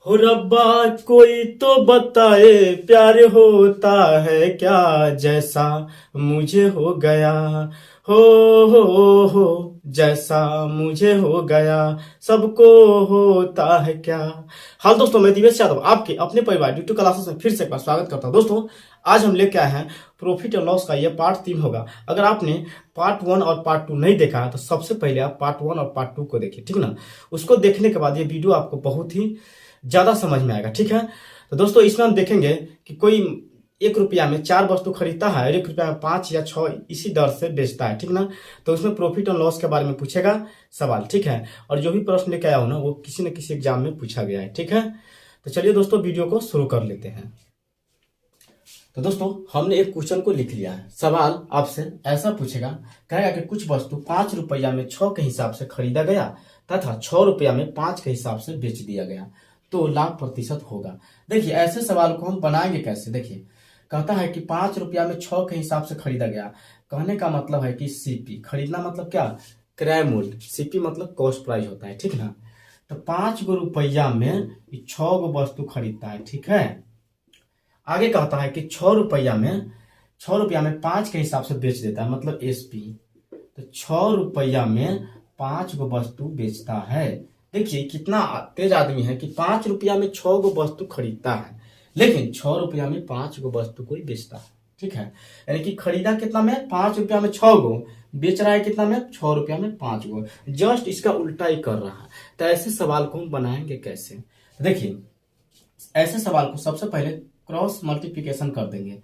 हो रब्बा कोई तो बताए प्यार होता है क्या जैसा मुझे हो गया हो हो जैसा मुझे हो गया सबको होता है क्या। हाल दोस्तों, मैं दिवेश यादव आपके अपने परिवार यूट्यूब क्लासेस में फिर से एक बार स्वागत करता हूं। दोस्तों, आज हम लेके आए हैं प्रॉफिट और लॉस का ये पार्ट 3 होगा। अगर आपने पार्ट 1 और पार्ट 2 नहीं देखा है तो सबसे पहले आप पार्ट 1 और पार्ट 2 को देखिए, ठीक ना। उसको देखने के बाद ये वीडियो आपको बहुत ही ज्यादा समझ में आएगा, ठीक है। तो दोस्तों, इसमें हम देखेंगे कि कोई 1 रुपया में 4 वस्तु खरीदता है और 1 रुपया में 5 या 6 इसी दर से बेचता है, ठीक ना। तो उसमें प्रॉफिट और लॉस के बारे में पूछेगा सवाल, ठीक है। और जो भी प्रश्न लेके आया हो ना, वो किसी न किसी एग्जाम में पूछा गया है, ठीक है। तो चलिए दोस्तों, वीडियो को शुरू कर लेते हैं। तो दोस्तों, हमने एक क्वेश्चन को लिख लिया है। सवाल आपसे ऐसा पूछेगा, कहेगा कि कुछ वस्तु 5 रुपया में 6 के हिसाब से खरीदा गया तथा 6 रुपया में 5 के हिसाब से बेच दिया गया, तो लाभ प्रतिशत होगा। देखिए, ऐसे सवाल को हम बनाएंगे कैसे। देखिए, कहता है कि 5 रुपया में 6 के हिसाब से खरीदा गया। कहने का मतलब है कि सीपी, खरीदना मतलब क्या, क्रय मूल्य। सीपी मतलब कॉस्ट प्राइस होता है, ठीक ना। तो 5 गो रुपया में 6 गो वस्तु खरीदता है, ठीक है। आगे कहता है कि 6 रुपया में 5 के हिसाब से बेच देता है, मतलब एसपी। तो 6 रुपया में 5 गो वस्तु बेचता है। देखिए कितना तेज आदमी है कि 5 रुपया में 6 गो वस्तु खरीदता है, लेकिन 6 रुपया में 5 गो वस्तु को ही बेचता है, ठीक है। यानी कि खरीदा कितना में, 5 रुपया में 6 गो, बेच रहा है कितना में, 6 रुपया में 5 गो। जस्ट इसका उल्टा ही कर रहा है। तो ऐसे सवाल को हम बनाएंगे कैसे। तो देखिए, ऐसे सवाल को सबसे पहले क्रॉस मल्टीप्लीकेशन कर देंगे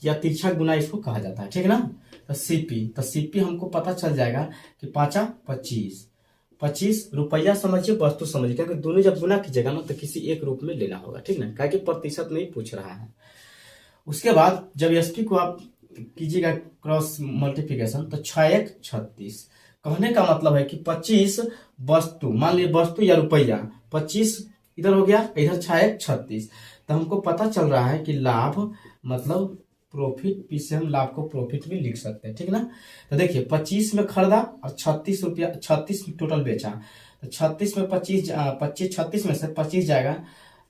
या तिरछा गुना इसको कहा जाता है, ठीक है ना। तो सीपी हमको पता चल जाएगा कि 5 25 25 रुपया समझिए, वस्तु समझिए, क्योंकि दोनों जब गुना कीजिएगा ना तो किसी एक रूप में लेना होगा, ठीक ना, क्या कि प्रतिशत नहीं पूछ रहा है। उसके बाद जब एसपी को आप कीजिएगा क्रॉस मल्टीप्लीकेशन, तो 6 1 36। कहने का मतलब है कि 25 वस्तु, मान लीजिए वस्तु या रुपया, 25 इधर हो गया, इधर 6 1 36। तो हमको पता चल रहा है कि लाभ मतलब प्रॉफिट, पी से हम लाभ को प्रॉफिट भी लिख सकते हैं, ठीक ना। तो देखिए, 25 में खरीदा और 36 रुपया, 36 टोटल बेचा। तो 36 में 25 25 36 में से 25 जाएगा,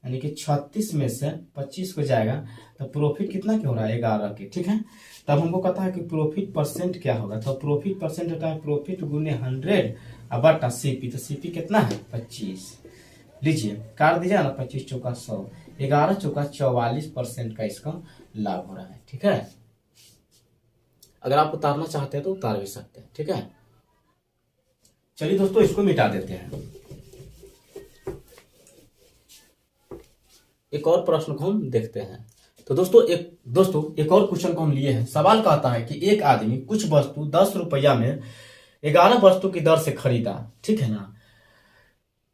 यानी कि 36 में से 25 को जाएगा, तो प्रॉफिट कितना क्या हो रहा है, 11 के, ठीक है। तब हमको कहता है कि प्रॉफिट परसेंट क्या होगा। तो प्रॉफिट परसेंट होता है प्रॉफिट गुने 100 और बटा सीपी। तो सीपी कितना है, 25। लीजिए काट दीजिए ना, 25 चौका 100, 11 चौका 44% का इसका लाभ हो रहा है, ठीक है। अगर आप उतारना चाहते हैं तो उतार भी सकते हैं, ठीक है। चलिए दोस्तों, इसको मिटा देते हैं। एक और प्रश्न को हम देखते हैं। तो दोस्तों एक और क्वेश्चन को हम लिए हैं। सवाल कहता है कि एक आदमी कुछ वस्तु 10 रुपया में 11 वस्तु की दर से खरीदा, ठीक है ना।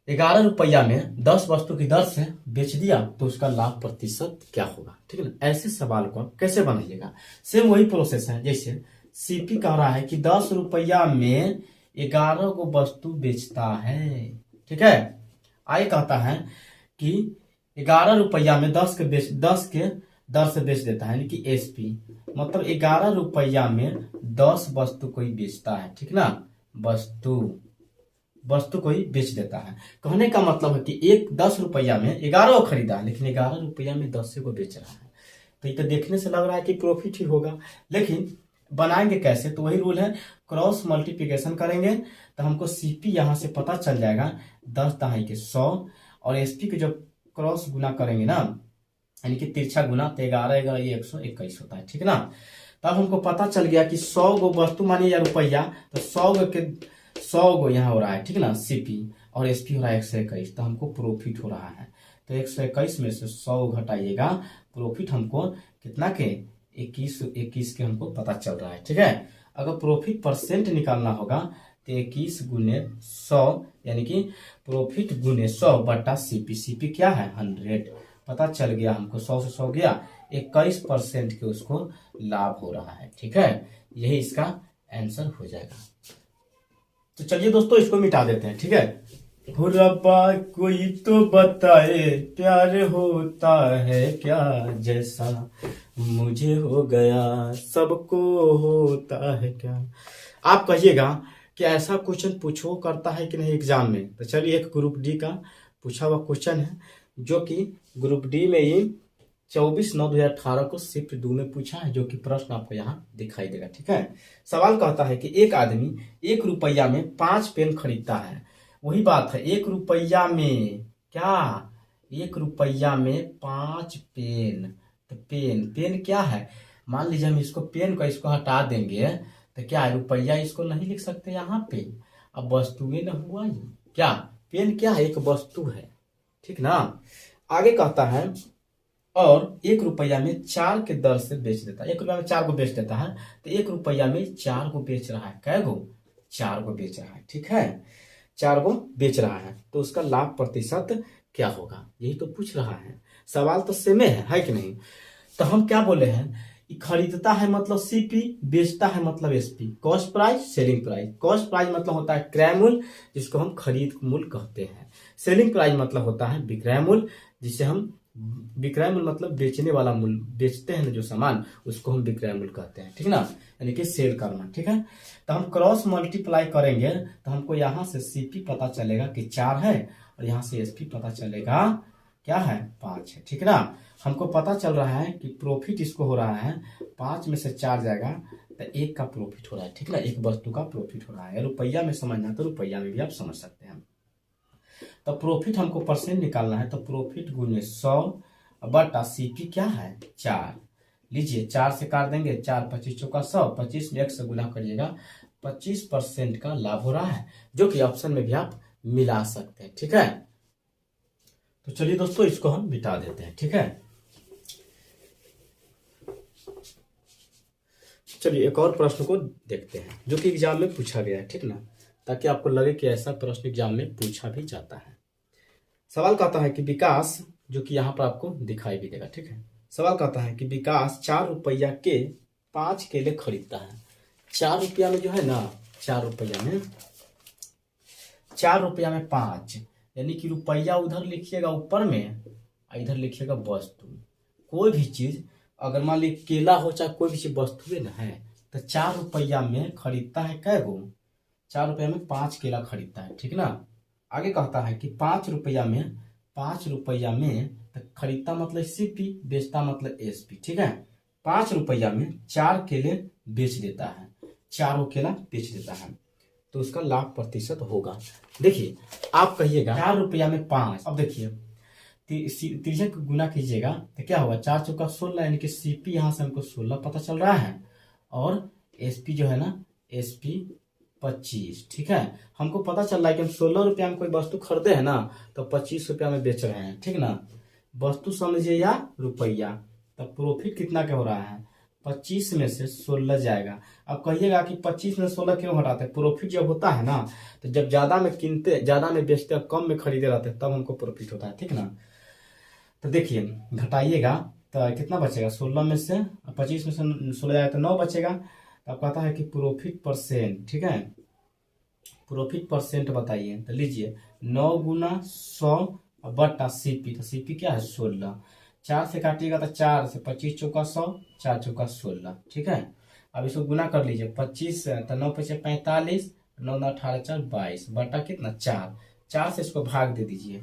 11 रुपया में 10 वस्तु की दर से बेच दिया, तो उसका लाभ प्रतिशत क्या होगा, ठीक है ना। ऐसे सवाल को आप कैसे बनाइएगा, सेम वही प्रोसेस है। जैसे सीपी कह रहा है कि 10 रुपया में 11 को वस्तु बेचता है, ठीक है। आई कहता है कि 11 रुपया में 10 के दर से बेच देता है, यानी कि एसपी मतलब 11 रुपया में 10 वस्तु को ही बेचता है, ठीक ना। वस्तु को ही बेच देता है। कहने का मतलब है कि एक 10 रुपया में 11 को खरीदा, लेकिन 11 रुपया में 10 को बेच रहा है। तो ये तो देखने से लग रहा है कि प्रॉफिट ही होगा, लेकिन बनाएंगे कैसे। तो वही रूल है, क्रॉस मल्टीप्लीकेशन करेंगे तो हमको सीपी यहां से पता चल जाएगा, 10 दहाई के 100, और एसपी के जब क्रॉस गुना करेंगे ना, यानी कि तिरछा गुना, तो 11 11 ये 121 होता है, ठीक ना। तब हमको पता चल गया कि 100 गो वस्तु मानिए या रुपया, तो 100 गो यहाँ हो रहा है, ठीक ना, सीपी, और एसपी हो रहा है 121। तो हमको प्रॉफिट हो रहा है। तो 121 में से 100 घटाइएगा, प्रॉफिट हमको कितना के 21 के हमको पता चल रहा है, ठीक है। अगर प्रॉफिट परसेंट निकालना होगा तो 21 गुने 100, यानी कि प्रॉफिट गुने 100 बटा सीपी। सीपी क्या है, 100। पता चल गया हमको, 100 से 100 गया, 21% के उसको लाभ हो रहा है, ठीक है। यही इसका आंसर हो जाएगा। तो चलिए दोस्तों, इसको मिटा देते हैं, ठीक है। हो रब्बा कोई तो बताए प्यार होता है क्या जैसा मुझे हो गया सबको होता है क्या। आप कहिएगा कि ऐसा क्वेश्चन पूछो करता है कि नहीं एग्जाम में। तो चलिए, एक ग्रुप डी का पूछा हुआ क्वेश्चन है, जो कि ग्रुप डी में ही 24/9/2018 को शिफ्ट 2 में पूछा है, जो कि प्रश्न आपको यहाँ दिखाई देगा। ठीक है, सवाल कहता है कि एक आदमी 1 रुपया में 5 पेन खरीदता है। वही बात है, 1 रुपया में क्या, 1 रुपया में 5 पेन। तो पेन पेन क्या है, मान लीजिए हम इसको पेन को इसको हटा देंगे तो क्या है, रुपया इसको नहीं लिख सकते यहाँ पे। अब वस्तुएं न हुआ ये, क्या पेन क्या है, एक वस्तु है। ठीक ना, आगे कहता है और 1 रुपया में 4 के दर से बेच देता है। 1 रुपया में 4 को बेच देता है, तो 1 रुपया में 4 को बेच रहा है। कै गो, 4 को बेच रहा है। ठीक है, 4 को बेच रहा है, तो उसका लाभ प्रतिशत क्या होगा, यही तो पूछ रहा है। सवाल तो सेम है कि नहीं। तो हम क्या बोले हैं, खरीदता है मतलब सीपी, बेचता है मतलब SP, cost price selling price. Cost price मतलब होता है क्रय मूल्य, जिसको हम खरीद मूल्य कहते हैं। सेलिंग प्राइस मतलब होता है विक्रय मूल्य, जिसे हम विक्रय मूल्य मतलब बेचने वाला मूल्य, बेचते हैं ना जो सामान, उसको हम विक्रय मूल्य कहते हैं। ठीक ना, यानी कि सेल करना। ठीक है, तो हम क्रॉस मल्टीप्लाई करेंगे तो हमको यहाँ से सीपी पता चलेगा कि 4 है, और यहाँ से एसपी पता चलेगा क्या है, 5 है। ठीक ना, हमको पता चल रहा है कि प्रॉफिट इसको हो रहा है 5 में से 4 जाएगा तो 1 का प्रॉफिट हो रहा है। ठीक ना, एक वस्तु का प्रॉफिट हो रहा है। रुपया में समझना तो रुपया में भी आप समझ सकते हैं। तो प्रॉफिट हमको परसेंट निकालना है, तो प्रॉफिट गुने 100 बटा सीपी क्या है, 4। लीजिए 4 से काट देंगे, 4 25 चौका 100, 25 में 1 से गुना करिएगा, 25% का लाभ हो रहा है, जो कि ऑप्शन में भी आप मिला सकते हैं। ठीक है, तो चलिए दोस्तों इसको हम मिटा देते हैं। ठीक है, चलिए एक और प्रश्न को देखते हैं जो कि एग्जाम में पूछा गया है। ठीक ना, ताकि आपको लगे कि ऐसा प्रश्न एग्जाम में पूछा भी जाता है। सवाल कहता है कि विकास, जो कि यहाँ पर आपको दिखाई भी देगा। ठीक है, सवाल कहता है कि विकास 4 रुपया के 5 केले खरीदता है। 4 रुपया में जो है ना, 4 रुपया में 5, यानी कि रुपया उधर लिखिएगा ऊपर में, इधर लिखिएगा वस्तु। कोई भी चीज अगर मान ली केला हो चाहे कोई भी चीज वस्तु ना है, तो 4 रुपया में खरीदता है कै गो, 4 रुपया में 5 केला खरीदता है। ठीक ना, आगे कहता है कि 5 रुपया में तो खरीदता मतलब सीपी, बेचता मतलब एसपी। ठीक है, 5 रुपया में 4 केले बेच देता है, 4 केला बेच देता है, तो उसका लाभ प्रतिशत होगा। देखिए आप कहिएगा 4 रुपया में 5, अब देखिए तिरछक गुना कीजिएगा तो क्या होगा, 4 चौका 16, यानी कि सीपी यहाँ से हमको 16 पता चल रहा है, और एसपी जो है ना, एसपी 25। ठीक है, हमको पता चल रहा है कि हम 16 रुपया में कोई वस्तु खरीदे है ना, तो 25 रुपया में बेच रहे हैं। ठीक ना, वस्तु समझिए या रुपया, तो प्रॉफिट कितना का हो रहा है, 25 में से 16 जाएगा। अब कहिएगा कि 25 में 16 क्यों हटाते हैं, प्रॉफिट जब होता है ना, तो जब ज्यादा में किनते, ज्यादा में बेचते, कम में खरीदे रहते हैं, तब हमको प्रॉफिट होता है। ठीक ना, तो देखिए घटाइएगा तो कितना बचेगा, 16 में से 25 में से 16 जाएगा तो 9 बचेगा। तो अब कहता है कि प्रॉफिट परसेंट। ठीक है, प्रॉफिट परसेंट बताइए, तो लीजिए 9 गुना 100 बटा सीपी, तो सीपी क्या है 16, 4 से काटिएगा तो 4 से 25 चौका 100, 4 चौका 16। ठीक है, अब इसको गुना कर लीजिए, 25 तो 9 पचे 45, 9 9 18 4 22 बटा कितना 4, 4 से इसको भाग दे दीजिए,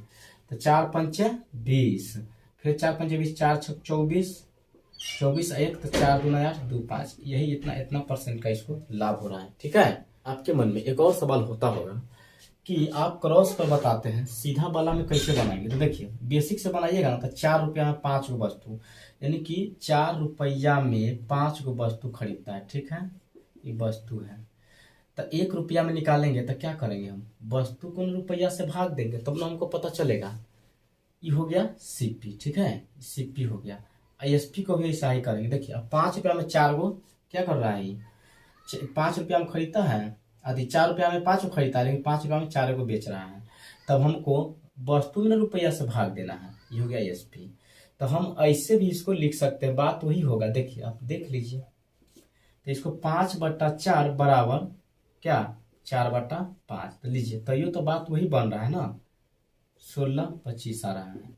तो 4 पंचे 20, फिर 4 पंचे 20, 4 छक 24, 24 1 तो 4 गुना 8 2 5, यही इतना परसेंट का इसको लाभ हो रहा है। ठीक है, आपके मन में एक और सवाल होता होगा कि आप क्रॉस पर बताते हैं, सीधा वाला में कैसे बनाएंगे। तो देखिए बेसिक से बनाइएगा ना, तो 4 रुपया में 5 गो वस्तु, यानी कि 4 रुपया में 5 गो वस्तु खरीदता है। ठीक है, ये वस्तु है, तो 1 रुपया में निकालेंगे तो क्या करेंगे, हम वस्तु को रुपया से भाग देंगे, तब ना हमको पता चलेगा। ये हो गया सीपी। ठीक है, सीपी हो गया। एसपी को भी ऐसा ही करेंगे। देखिए अब 5 रुपया में 4 गो क्या कर रहा है, ये 5 रुपया में खरीदता है, आदि 4 रुपया में 5 को खरीदता है, लेकिन 5 रुपया में 4 को बेच रहा है, तब हमको वस्तु में रुपया से भाग देना है। ये हो गया एसपी। तो हम ऐसे भी इसको लिख सकते हैं, बात वही होगा। देखिए आप देख लीजिए, तो इसको 5/4 बराबर क्या, 4/5, तो लीजिए, तो ये तो बात वही बन रहा है ना, 16 25 आ रहा है,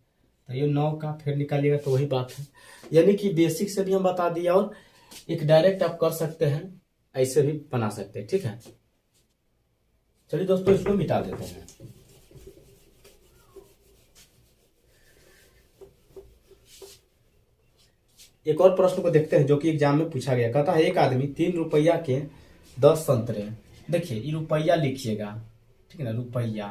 तो ये 9 का फिर निकालिएगा तो वही बात है। यानी कि बेसिक से भी हम बता दिए, और एक डायरेक्ट आप कर सकते हैं, ऐसे भी बना सकते हैं। ठीक है, चलिए दोस्तों इसको मिटा देते हैं। एक और प्रश्न को देखते हैं जो कि एग्जाम में पूछा गया। कहता है एक आदमी 3 रुपया के 10 संतरे, देखिए ये रुपया लिखिएगा, ठीक है ना, रुपया,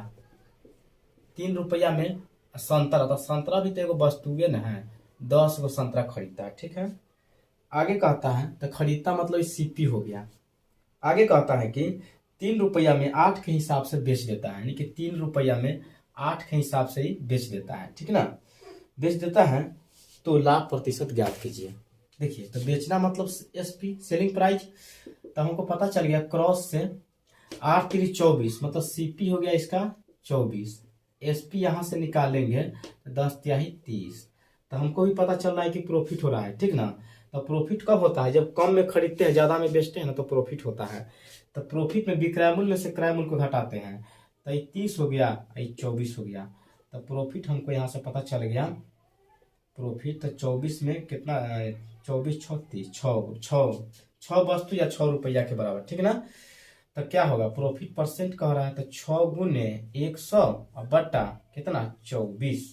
3 रुपया में संतरा, तो संतरा भी तो एगो वस्तुए ना है, 10 गो संतरा खरीदता है, ठीक है। आगे कहता है, तो खरीदता मतलब सीपी हो गया। आगे कहता है कि 3 रुपया में 8 के हिसाब से बेच देता है, यानी कि 3 रुपया में 8 के हिसाब से ही बेच देता है, ठीक है ना। बेच देता है तो लाभ प्रतिशत ज्ञात कीजिए। देखिए, तो बेचना मतलब एसपी, सेलिंग प्राइस, तो हमको पता चल गया क्रॉस से 8 3 24, मतलब सीपी हो गया इसका 24, एसपी यहां से निकालेंगे तो 10 तिहाई 30, तो हमको भी पता चल रहा है कि प्रॉफिट हो रहा है, ठीक ना। तो प्रॉफिट कब होता है, जब कम में खरीदते हैं ज्यादा में बेचते हैं ना, तो प्रॉफिट होता है। तो प्रॉफिट में विक्रय मूल्य से क्रय मूल्य को घटाते हैं, तो ये 30 हो गया, ये 24 हो गया, तो प्रॉफिट हमको यहाँ से पता चल गया। प्रॉफिट तो 24 में कितना, 24 36, छः वस्तु या 6 रुपया के बराबर, ठीक ना। तो क्या होगा, प्रॉफिट परसेंट कह रहा है, तो 6 गुने 100 और बटा कितना 24,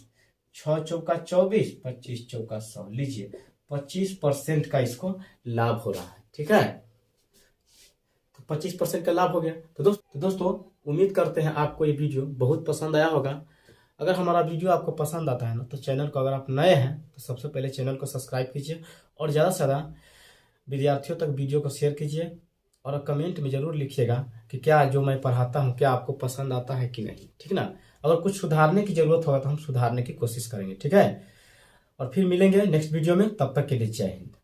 6 चौका 24, 25 चौका 100, लीजिए 25% का इसको लाभ हो रहा है, ठीक है। तो 25% का लाभ हो गया। तो दोस्तों उम्मीद करते हैं आपको ये वीडियो बहुत पसंद आया होगा। अगर हमारा वीडियो आपको पसंद आता है ना, तो चैनल को, अगर आप नए हैं तो सबसे पहले चैनल को सब्सक्राइब कीजिए और ज़्यादा से ज़्यादा विद्यार्थियों तक वीडियो को शेयर कीजिए और कमेंट में ज़रूर लिखिएगा कि क्या जो मैं पढ़ाता हूँ क्या आपको पसंद आता है कि नहीं, ठीक ना। अगर कुछ सुधारने की ज़रूरत होगा तो हम सुधारने की कोशिश करेंगे, ठीक है। और फिर मिलेंगे नेक्स्ट वीडियो में, तब तक के लिए जय हिंद।